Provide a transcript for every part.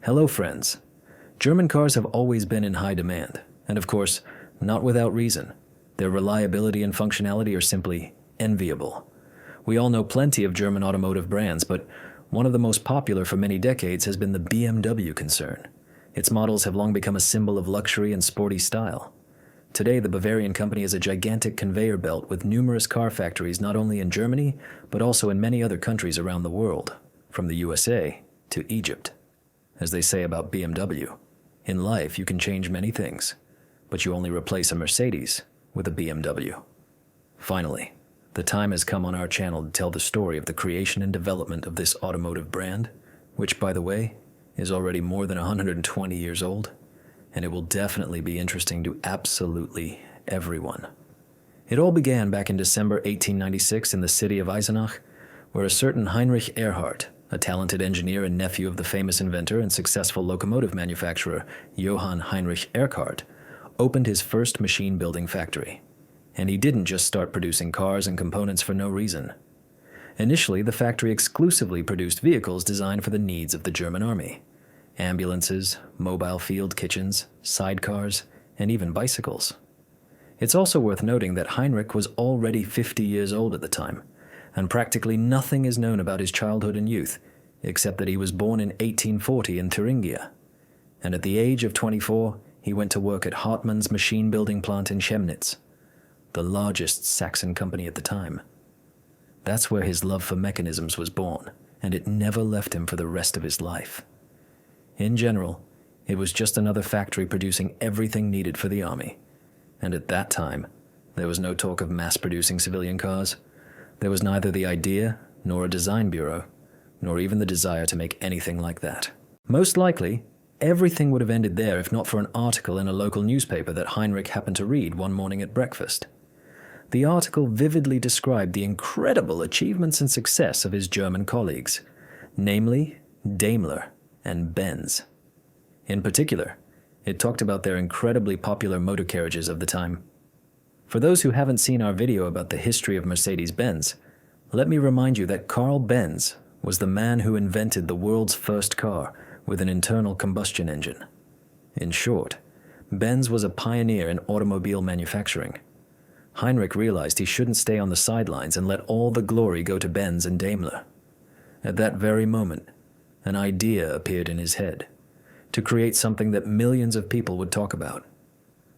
Hello friends. German cars have always been in high demand, and of course, not without reason. Their reliability and functionality are simply enviable. We all know plenty of German automotive brands, but one of the most popular for many decades has been the BMW concern. Its models have long become a symbol of luxury and sporty style. Today, the Bavarian company is a gigantic conveyor belt with numerous car factories not only in Germany, but also in many other countries around the world, from the USA to Egypt. As they say about BMW, in life you can change many things, but you only replace a Mercedes with a BMW. Finally, the time has come on our channel to tell the story of the creation and development of this automotive brand, which, by the way, is already more than 120 years old, and it will definitely be interesting to absolutely everyone. It all began back in December 1896 in the city of Eisenach, where a certain Heinrich Erhardt, a talented engineer and nephew of the famous inventor and successful locomotive manufacturer Johann Heinrich Erhardt, opened his first machine-building factory. And he didn't just start producing cars and components for no reason. Initially, the factory exclusively produced vehicles designed for the needs of the German army: ambulances, mobile field kitchens, sidecars, and even bicycles. It's also worth noting that Heinrich was already 50 years old at the time, and practically nothing is known about his childhood and youth, except that he was born in 1840 in Thuringia. And at the age of 24, he went to work at Hartmann's machine-building plant in Chemnitz, the largest Saxon company at the time. That's where his love for mechanisms was born, and it never left him for the rest of his life. In general, it was just another factory producing everything needed for the army. And at that time, there was no talk of mass-producing civilian cars. There was neither the idea, nor a design bureau, nor even the desire to make anything like that. Most likely, everything would have ended there if not for an article in a local newspaper that Heinrich happened to read one morning at breakfast. The article vividly described the incredible achievements and success of his German colleagues, namely Daimler and Benz. In particular, it talked about their incredibly popular motor carriages of the time. For those who haven't seen our video about the history of Mercedes-Benz, let me remind you that Carl Benz was the man who invented the world's first car with an internal combustion engine. In short, Benz was a pioneer in automobile manufacturing. Heinrich realized he shouldn't stay on the sidelines and let all the glory go to Benz and Daimler. At that very moment, an idea appeared in his head to create something that millions of people would talk about.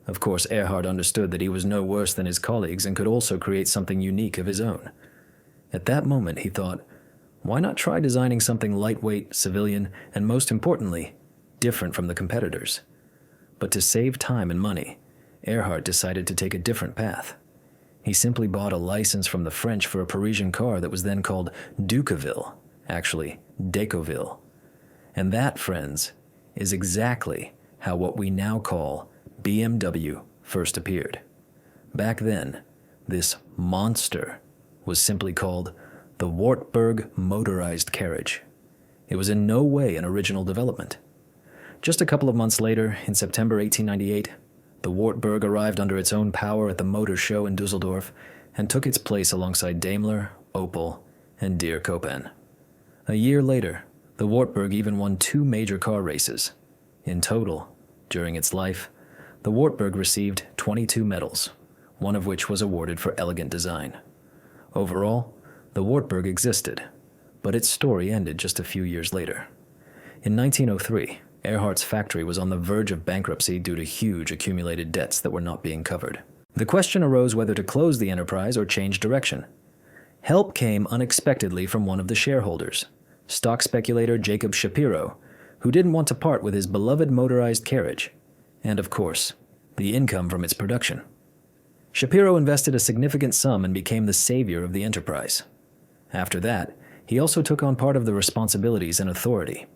Of course, Erhardt understood that he was no worse than his colleagues and could also create something unique of his own. At that moment, he thought, why not try designing something lightweight, civilian, and most importantly, different from the competitors? But to save time and money, Erhardt decided to take a different path. He simply bought a license from the French for a Parisian car that was then called Decauville, actually Decauville. And that, friends, is exactly how what we now call BMW first appeared. Back then, this monster was simply called the Wartburg motorized carriage. It was in no way an original development. Just a couple of months later, in September 1898, the Wartburg arrived under its own power at the Motor Show in Dusseldorf and took its place alongside Daimler, Opel, and Deere Copan. A year later, the Wartburg even won 2 major car races. In total, during its life, the Wartburg received 22 medals, one of which was awarded for elegant design. Overall, the Wartburg existed, but its story ended just a few years later. In 1903, Erhardt's factory was on the verge of bankruptcy due to huge accumulated debts that were not being covered. The question arose whether to close the enterprise or change direction. Help came unexpectedly from one of the shareholders, stock speculator Jacob Shapiro, who didn't want to part with his beloved motorized carriage, and of course, the income from its production. Shapiro invested a significant sum and became the savior of the enterprise. After that, he also took on part of the responsibilities and authority.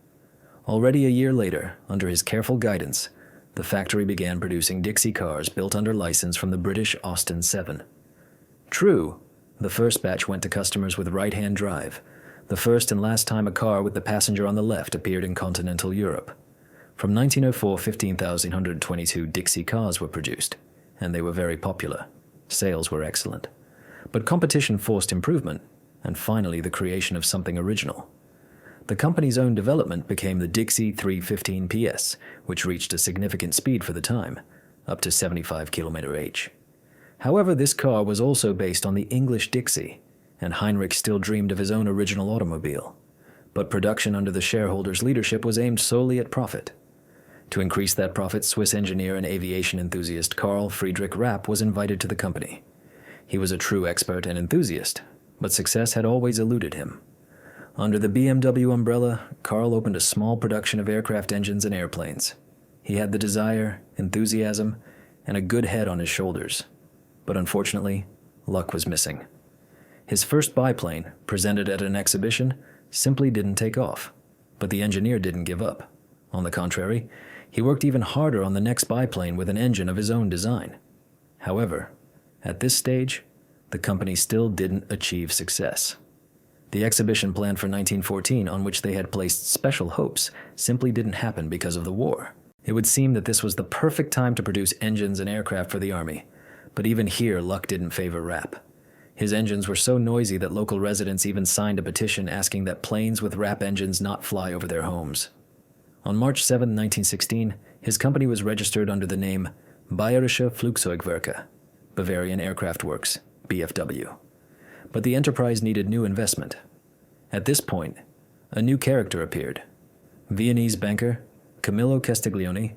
Already a year later, under his careful guidance, the factory began producing Dixie cars built under license from the British Austin 7. True, the first batch went to customers with right-hand drive, the first and last time a car with the passenger on the left appeared in continental Europe. From 1904, 15,122 Dixie cars were produced, and they were very popular. Sales were excellent. But competition forced improvement, and finally the creation of something original. The company's own development became the Dixie 315 PS, which reached a significant speed for the time, up to 75 km/h. However, this car was also based on the English Dixie, and Heinrich still dreamed of his own original automobile. But production under the shareholders' leadership was aimed solely at profit. To increase that profit, Swiss engineer and aviation enthusiast Carl Friedrich Rapp was invited to the company. He was a true expert and enthusiast, but success had always eluded him. Under the BMW umbrella, Carl opened a small production of aircraft engines and airplanes. He had the desire, enthusiasm, and a good head on his shoulders. But unfortunately, luck was missing. His first biplane, presented at an exhibition, simply didn't take off. But the engineer didn't give up. On the contrary, he worked even harder on the next biplane with an engine of his own design. However, at this stage, the company still didn't achieve success. The exhibition planned for 1914, on which they had placed special hopes, simply didn't happen because of the war. It would seem that this was the perfect time to produce engines and aircraft for the army, but even here luck didn't favor Rapp. His engines were so noisy that local residents even signed a petition asking that planes with Rapp engines not fly over their homes. On March 7, 1916, his company was registered under the name Bayerische Flugzeugwerke, Bavarian Aircraft Works, BFW. But the enterprise needed new investment. At this point, a new character appeared, Viennese banker Camillo Castiglione,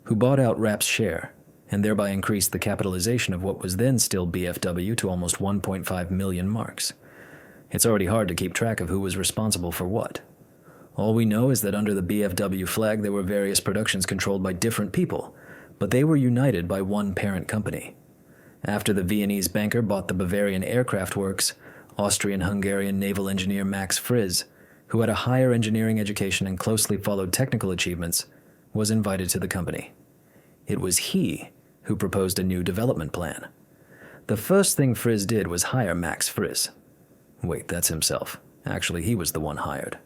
who bought out Rapp's share and thereby increased the capitalization of what was then still BFW to almost 1.5 million marks. It's already hard to keep track of who was responsible for what. All we know is that under the BFW flag there were various productions controlled by different people, but they were united by one parent company. After the Viennese banker bought the Bavarian Aircraft Works, Austrian-Hungarian naval engineer Max Friz, who had a higher engineering education and closely followed technical achievements, was invited to the company. It was he who proposed a new development plan. The first thing Friz did was hire Max Friz. Wait, that's himself. Actually, he was the one hired.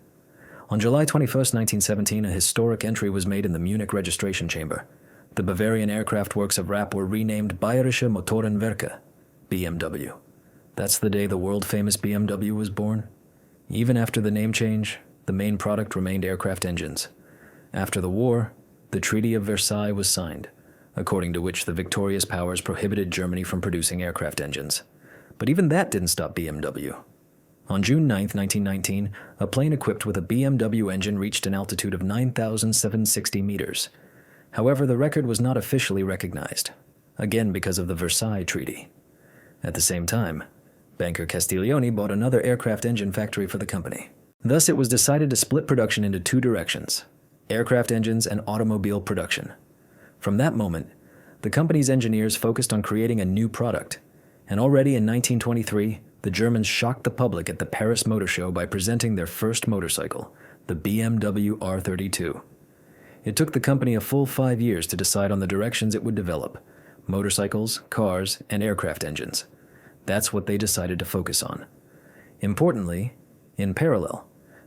On July 21, 1917, a historic entry was made in the Munich registration chamber. The Bavarian Aircraft Works of Rapp were renamed Bayerische Motorenwerke, BMW. That's the day the world-famous BMW was born. Even after the name change, the main product remained aircraft engines. After the war, the Treaty of Versailles was signed, according to which the victorious powers prohibited Germany from producing aircraft engines. But even that didn't stop BMW. On June 9, 1919, a plane equipped with a BMW engine reached an altitude of 9,760 meters. However, the record was not officially recognized, again because of the Versailles Treaty. At the same time, banker Castiglione bought another aircraft engine factory for the company. Thus, it was decided to split production into two directions: aircraft engines and automobile production. From that moment, the company's engineers focused on creating a new product, and already in 1923, the Germans shocked the public at the Paris Motor Show by presenting their first motorcycle, the BMW R32. It took the company a full 5 years to decide on the directions it would develop: motorcycles, cars, and aircraft engines. That's what they decided to focus on. Importantly, in parallel,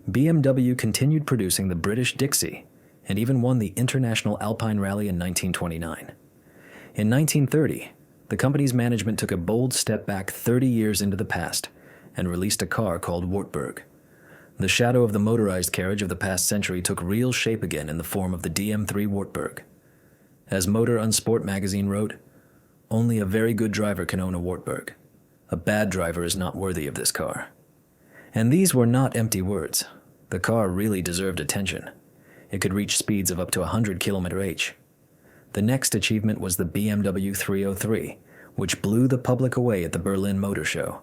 BMW continued producing the British Dixie and even won the International Alpine Rally in 1929. In 1930, the company's management took a bold step back 30 years into the past and released a car called Wartburg. The shadow of the motorized carriage of the past century took real shape again in the form of the DM3 Wartburg. As Motor Unsport magazine wrote, "Only a very good driver can own a Wartburg. A bad driver is not worthy of this car." And these were not empty words. The car really deserved attention. It could reach speeds of up to 100 km/h. The next achievement was the BMW 303, which blew the public away at the Berlin Motor Show.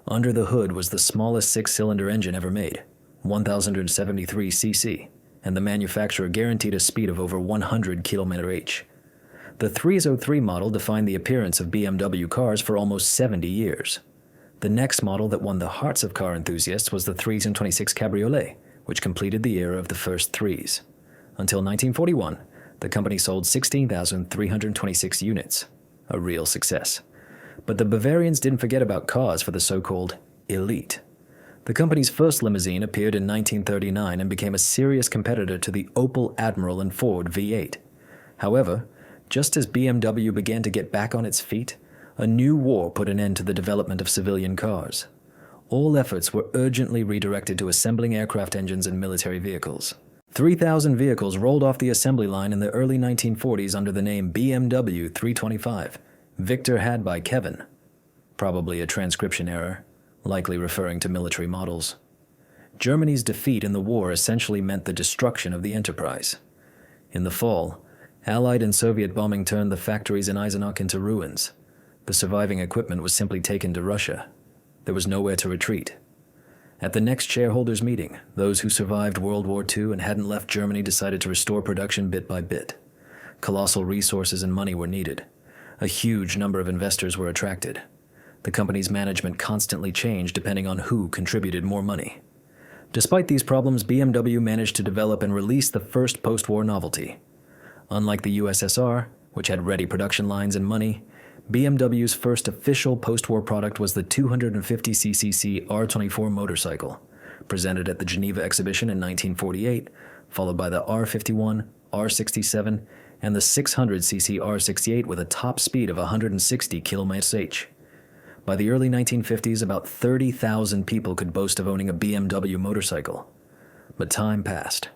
Under the hood was the smallest six-cylinder engine ever made, 1,073 cc, and the manufacturer guaranteed a speed of over 100 km/h. The 303 model defined the appearance of BMW cars for almost 70 years. The next model that won the hearts of car enthusiasts was the 326 Cabriolet, which completed the era of the first threes. Until 1941, the company sold 16,326 units, a real success. But the Bavarians didn't forget about cars for the so-called elite. The company's first limousine appeared in 1939 and became a serious competitor to the Opel Admiral and Ford V8. However, just as BMW began to get back on its feet, a new war put an end to the development of civilian cars. all efforts were urgently redirected to assembling aircraft engines and military vehicles. 3,000 vehicles rolled off the assembly line in the early 1940s under the name BMW 325, Victor had by Kevin. Probably a transcription error, likely referring to military models. Germany's defeat in the war essentially meant the destruction of the enterprise. In the fall, Allied and Soviet bombing turned the factories in Eisenach into ruins. The surviving equipment was simply taken to Russia. There was nowhere to retreat. At the next shareholders' meeting, those who survived World War II and hadn't left Germany decided to restore production bit by bit. Colossal resources and money were needed. A huge number of investors were attracted. The company's management constantly changed depending on who contributed more money. Despite these problems, BMW managed to develop and release the first post-war novelty. Unlike the USSR, which had ready production lines and money, BMW's first official post-war product was the 250cc R24 motorcycle, presented at the Geneva exhibition in 1948, followed by the R51, R67, and the 600cc R68 with a top speed of 160 km/h. By the early 1950s, about 30,000 people could boast of owning a BMW motorcycle. But time passed,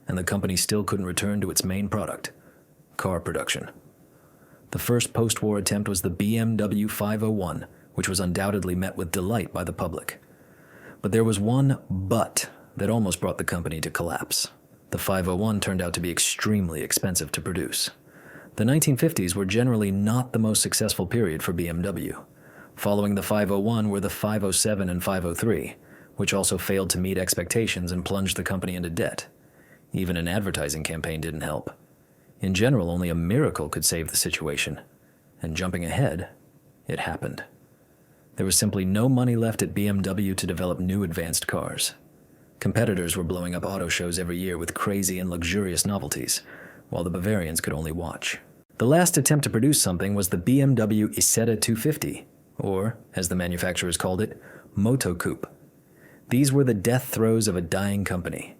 and the company still couldn't return to its main product, car production. The first post-war attempt was the BMW 501, which was undoubtedly met with delight by the public. But there was one but that almost brought the company to collapse. The 501 turned out to be extremely expensive to produce. The 1950s were generally not the most successful period for BMW. Following the 501 were the 507 and 503, which also failed to meet expectations and plunged the company into debt. Even an advertising campaign didn't help. In general, only a miracle could save the situation. And jumping ahead, it happened. There was simply no money left at BMW to develop new advanced cars. Competitors were blowing up auto shows every year with crazy and luxurious novelties, while the Bavarians could only watch. The last attempt to produce something was the BMW Isetta 250, or, as the manufacturers called it, Moto Coupe. These were the death throes of a dying company.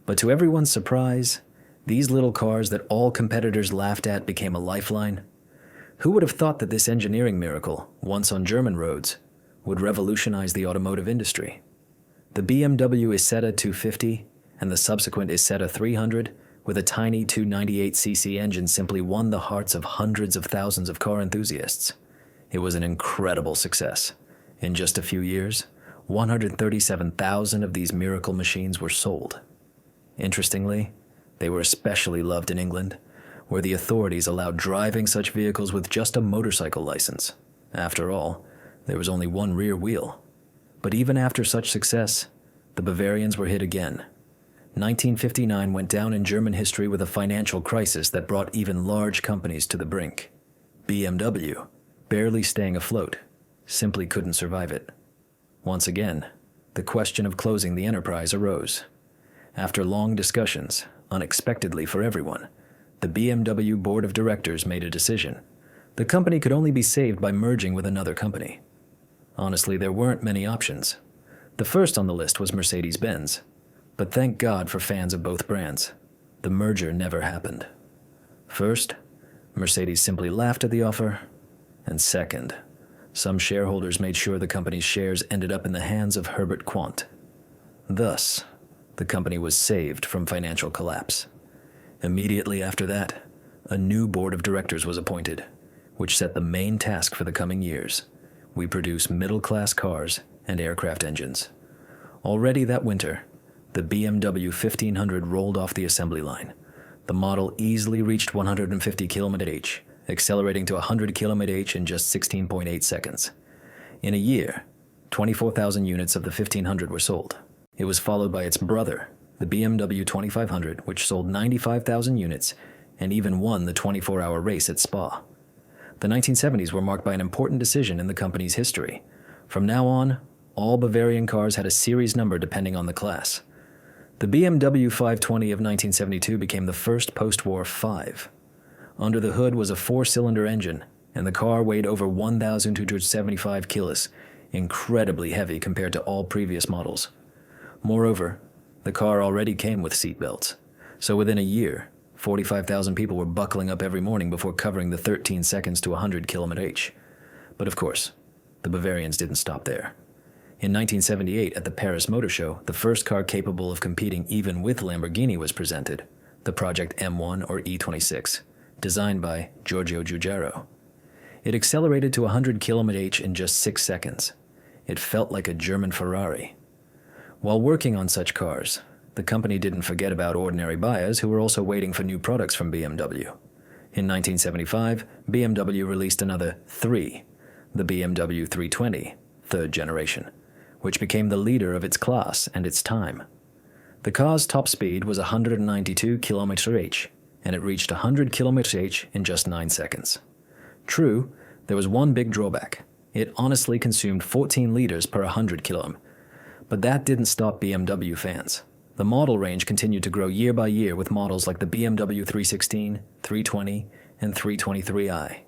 But to everyone's surprise, these little cars that all competitors laughed at became a lifeline. Who would have thought that this engineering miracle, once on German roads, would revolutionize the automotive industry? The BMW Isetta 250 and the subsequent Isetta 300, with a tiny 298cc engine, simply won the hearts of hundreds of thousands of car enthusiasts. It was an incredible success. In just a few years, 137,000 of these miracle machines were sold. Interestingly, they were especially loved in England, where the authorities allowed driving such vehicles with just a motorcycle license. After all, there was only one rear wheel. But even after such success, the Bavarians were hit again. 1959 went down in German history with a financial crisis that brought even large companies to the brink. BMW, barely staying afloat, simply couldn't survive it. Once again, the question of closing the enterprise arose. After long discussions, unexpectedly for everyone, the BMW board of directors made a decision. The company could only be saved by merging with another company. Honestly, there weren't many options. The first on the list was Mercedes-Benz, but thank God for fans of both brands. The merger never happened. First, Mercedes simply laughed at the offer, and second, some shareholders made sure the company's shares ended up in the hands of Herbert Quandt. Thus, the company was saved from financial collapse. Immediately after that, a new board of directors was appointed, which set the main task for the coming years. We produce middle-class cars and aircraft engines. Already that winter, the BMW 1500 rolled off the assembly line. The model easily reached 150 km/h, accelerating to 100 km/h in just 16.8 seconds. In a year, 24,000 units of the 1500 were sold. It was followed by its brother, the BMW 2500, which sold 95,000 units and even won the 24-hour race at Spa. The 1970s were marked by an important decision in the company's history. From now on, all Bavarian cars had a series number depending on the class. The BMW 520 of 1972 became the first post-war 5. Under the hood was a 4-cylinder engine, and the car weighed over 1,275 kilos, incredibly heavy compared to all previous models. Moreover, the car already came with seat belts, so within a year, 45,000 people were buckling up every morning before covering the 13 seconds to 100 km/h. But of course, the Bavarians didn't stop there. In 1978, at the Paris Motor Show, the first car capable of competing even with Lamborghini was presented, the Project M1 or E26, designed by Giorgio Giugiaro. It accelerated to 100 km/h in just 6 seconds. It felt like a German Ferrari. While working on such cars, the company didn't forget about ordinary buyers who were also waiting for new products from BMW. In 1975, BMW released another 3, the BMW 320, third generation, which became the leader of its class and its time. The car's top speed was 192 km/h, and it reached 100 km/h in just 9 seconds. True, there was one big drawback. It honestly consumed 14 liters per 100 km, but that didn't stop BMW fans. The model range continued to grow year by year with models like the BMW 316, 320, and 323i.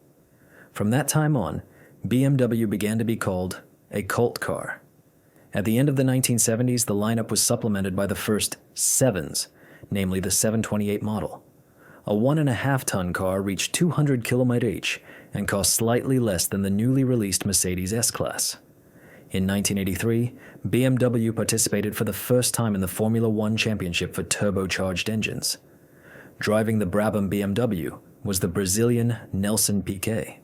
From that time on, BMW began to be called a cult car. At the end of the 1970s, the lineup was supplemented by the first 7s, namely the 728 model. A 1.5-ton car reached 200 km/h and cost slightly less than the newly released Mercedes S-Class. In 1983, BMW participated for the first time in the Formula One Championship for turbocharged engines. Driving the Brabham BMW was the Brazilian Nelson Piquet.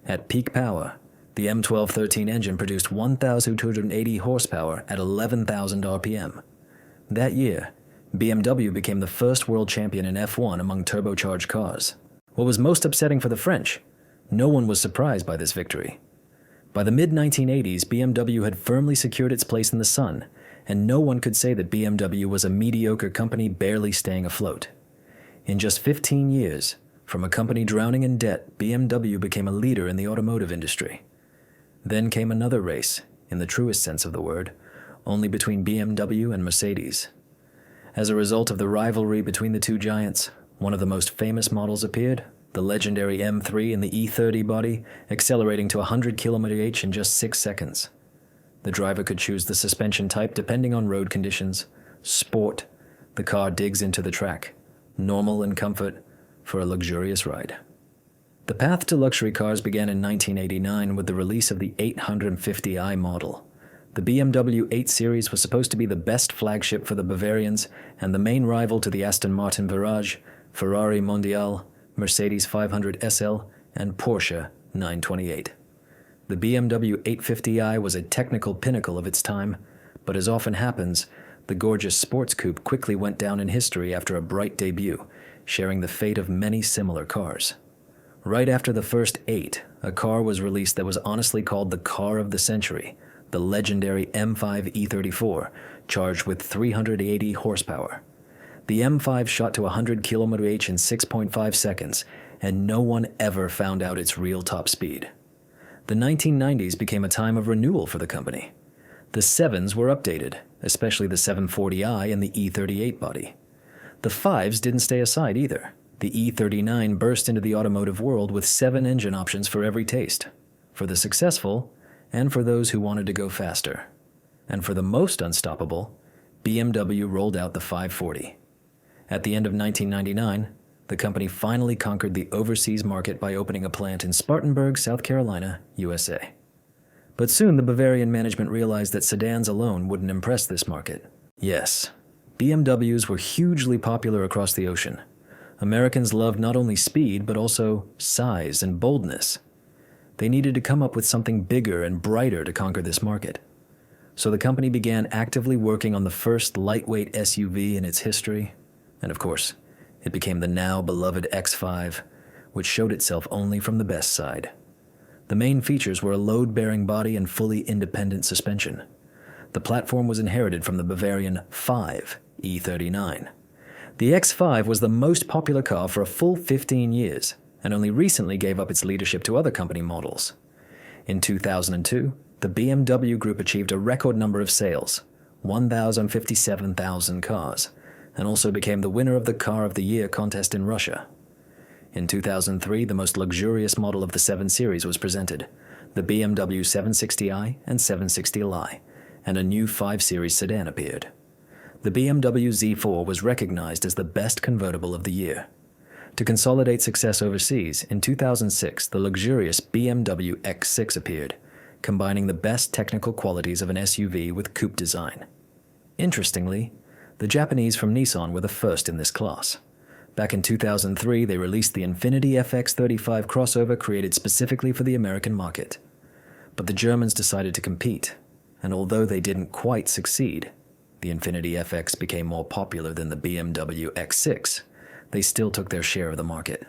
At peak power, the M1213 engine produced 1,280 horsepower at 11,000 RPM. That year, BMW became the first world champion in F1 among turbocharged cars. What was most upsetting for the French? No one was surprised by this victory. By the mid-1980s, BMW had firmly secured its place in the sun, and no one could say that BMW was a mediocre company barely staying afloat. In just 15 years, from a company drowning in debt, BMW became a leader in the automotive industry. Then came another race, in the truest sense of the word, only between BMW and Mercedes. As a result of the rivalry between the two giants, one of the most famous models appeared, the legendary M3 in the E30 body, accelerating to 100 km/h in just 6 seconds. The driver could choose the suspension type depending on road conditions. Sport, the car digs into the track. Normal and comfort, for a luxurious ride. The path to luxury cars began in 1989 with the release of the 850i model. The BMW 8 Series was supposed to be the best flagship for the Bavarians and the main rival to the Aston Martin Virage, Ferrari Mondial, Mercedes 500 SL, and Porsche 928. The BMW 850i was a technical pinnacle of its time, but as often happens, the gorgeous sports coupe quickly went down in history after a bright debut, sharing the fate of many similar cars. Right after the first 8, a car was released that was honestly called the car of the century, the legendary M5 E34, charged with 380 horsepower. The M5 shot to 100 km/h in 6.5 seconds, and no one ever found out its real top speed. The 1990s became a time of renewal for the company. The 7s were updated, especially the 740i and the E38 body. The 5s didn't stay aside either. The E39 burst into the automotive world with 7 engine options for every taste, for the successful and for those who wanted to go faster. And for the most unstoppable, BMW rolled out the 540. At the end of 1999, the company finally conquered the overseas market by opening a plant in Spartanburg, South Carolina, USA. But soon the Bavarian management realized that sedans alone wouldn't impress this market. Yes, BMWs were hugely popular across the ocean. Americans loved not only speed, but also size and boldness. They needed to come up with something bigger and brighter to conquer this market. So the company began actively working on the first lightweight SUV in its history, and of course, it became the now beloved X5, which showed itself only from the best side. The main features were a load-bearing body and fully independent suspension. The platform was inherited from the Bavarian 5 E39. The X5 was the most popular car for a full 15 years, and only recently gave up its leadership to other company models. In 2002, the BMW Group achieved a record number of sales, 1,057,000 cars, and also became the winner of the Car of the Year contest in Russia. In 2003, the most luxurious model of the 7 Series was presented, the BMW 760i and 760li, and a new 5 Series sedan appeared. The BMW Z4 was recognized as the best convertible of the year. To consolidate success overseas, in 2006, the luxurious BMW X6 appeared, combining the best technical qualities of an SUV with coupe design. Interestingly, the Japanese from Nissan were the first in this class. Back in 2003, they released the Infiniti FX35 crossover created specifically for the American market. But the Germans decided to compete, and although they didn't quite succeed, the Infiniti FX became more popular than the BMW X6. They still took their share of the market.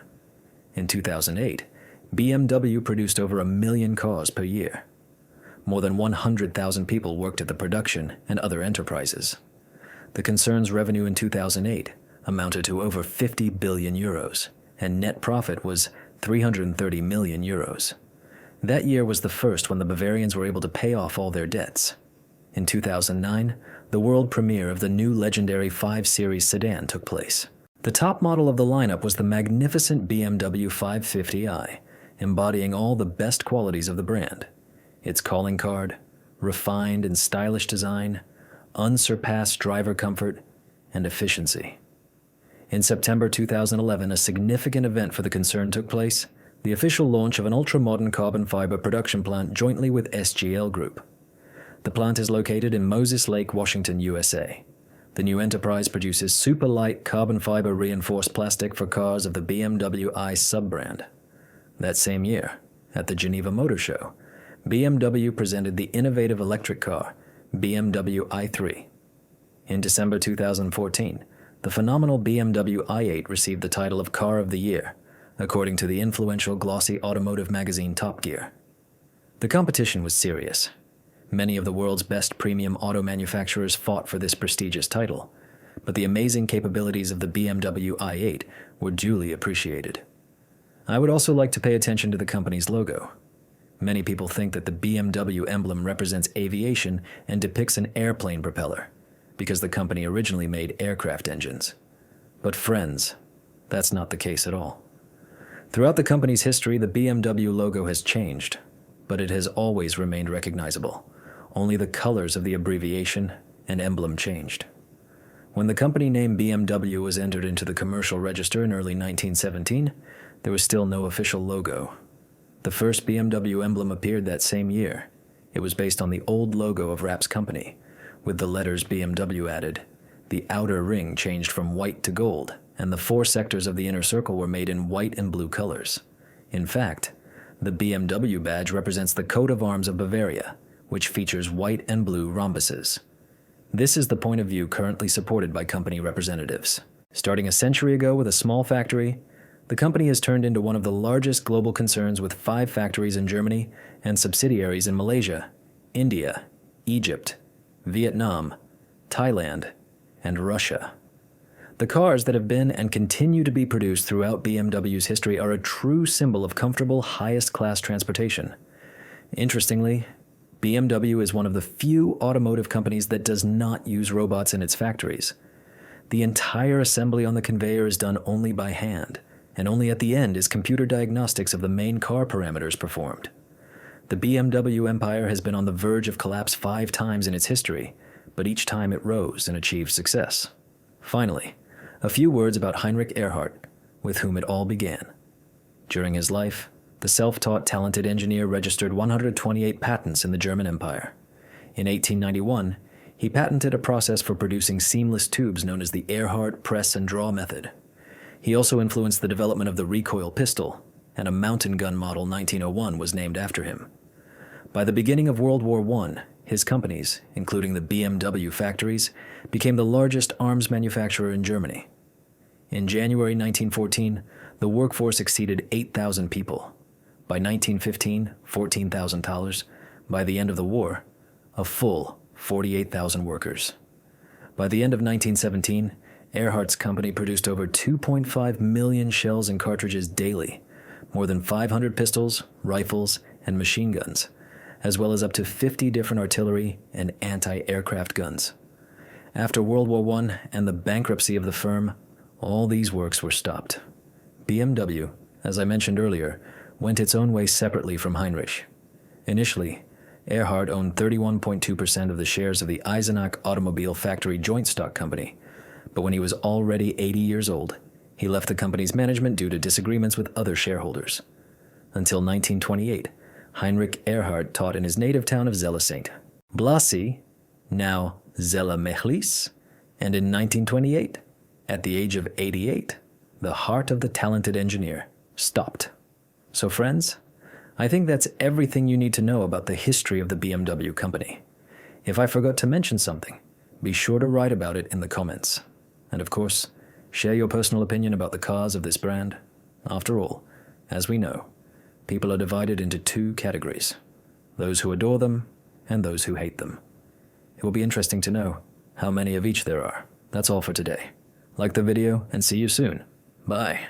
In 2008, BMW produced over 1 million cars per year. More than 100,000 people worked at the production and other enterprises. The concern's revenue in 2008 amounted to over 50 billion euros, and net profit was 330 million euros. That year was the first when the Bavarians were able to pay off all their debts. In 2009, the world premiere of the new legendary 5 Series sedan took place. The top model of the lineup was the magnificent BMW 550i, embodying all the best qualities of the brand. Its calling card, refined and stylish design, unsurpassed driver comfort, and efficiency. In September 2011, a significant event for the concern took place, the official launch of an ultra-modern carbon fiber production plant jointly with SGL Group. The plant is located in Moses Lake, Washington, USA. The new enterprise produces super light carbon fiber reinforced plastic for cars of the BMW i sub-brand. That same year, at the Geneva Motor Show, BMW presented the innovative electric car, BMW i3. In December 2014, the phenomenal BMW i8 received the title of Car of the Year, according to the influential glossy automotive magazine Top Gear. The competition was serious. Many of the world's best premium auto manufacturers fought for this prestigious title, but the amazing capabilities of the BMW i8 were duly appreciated. I would also like to pay attention to the company's logo. Many people think that the BMW emblem represents aviation and depicts an airplane propeller, because the company originally made aircraft engines. But friends, that's not the case at all. Throughout the company's history, the BMW logo has changed, but it has always remained recognizable. Only the colors of the abbreviation and emblem changed. When the company name BMW was entered into the commercial register in early 1917, there was still no official logo. The first BMW emblem appeared that same year. It was based on the old logo of Rapp's company, with the letters BMW added. The outer ring changed from white to gold, and the 4 sectors of the inner circle were made in white and blue colors. In fact, the BMW badge represents the coat of arms of Bavaria, which features white and blue rhombuses. This is the point of view currently supported by company representatives. Starting a century ago with a small factory, the company has turned into one of the largest global concerns with 5 factories in Germany and subsidiaries in Malaysia, India, Egypt, Vietnam, Thailand, and Russia. The cars that have been and continue to be produced throughout BMW's history are a true symbol of comfortable, highest-class transportation. Interestingly, BMW is one of the few automotive companies that does not use robots in its factories. The entire assembly on the conveyor is done only by hand, and only at the end is computer diagnostics of the main car parameters performed. The BMW empire has been on the verge of collapse 5 times in its history, but each time it rose and achieved success. Finally, a few words about Heinrich Erhardt, with whom it all began. During his life, the self-taught talented engineer registered 128 patents in the German Empire. In 1891, he patented a process for producing seamless tubes known as the Erhardt press and draw method. He also influenced the development of the recoil pistol, and a mountain gun model 1901 was named after him. By the beginning of World War I, his companies, including the BMW factories, became the largest arms manufacturer in Germany. In January 1914, the workforce exceeded 8,000 people. By 1915, 14,000 thalers. By the end of the war, a full 48,000 workers. By the end of 1917, Erhardt's company produced over 2.5 million shells and cartridges daily, more than 500 pistols, rifles, and machine guns, as well as up to 50 different artillery and anti-aircraft guns. After World War I and the bankruptcy of the firm, all these works were stopped. BMW, as I mentioned earlier, went its own way separately from Heinrich. Initially, Erhardt owned 31.2% of the shares of the Eisenach Automobile Factory Joint Stock Company, but when he was already 80 years old, he left the company's management due to disagreements with other shareholders. Until 1928, Heinrich Erhardt taught in his native town of Zellersaint. Blasi, now Zella-Mechlis, and in 1928, at the age of 88, the heart of the talented engineer stopped. So friends, I think that's everything you need to know about the history of the BMW company. If I forgot to mention something, be sure to write about it in the comments. And of course, share your personal opinion about the cars of this brand. After all, as we know, people are divided into two categories: those who adore them and those who hate them. It will be interesting to know how many of each there are. That's all for today. Like the video and see you soon. Bye.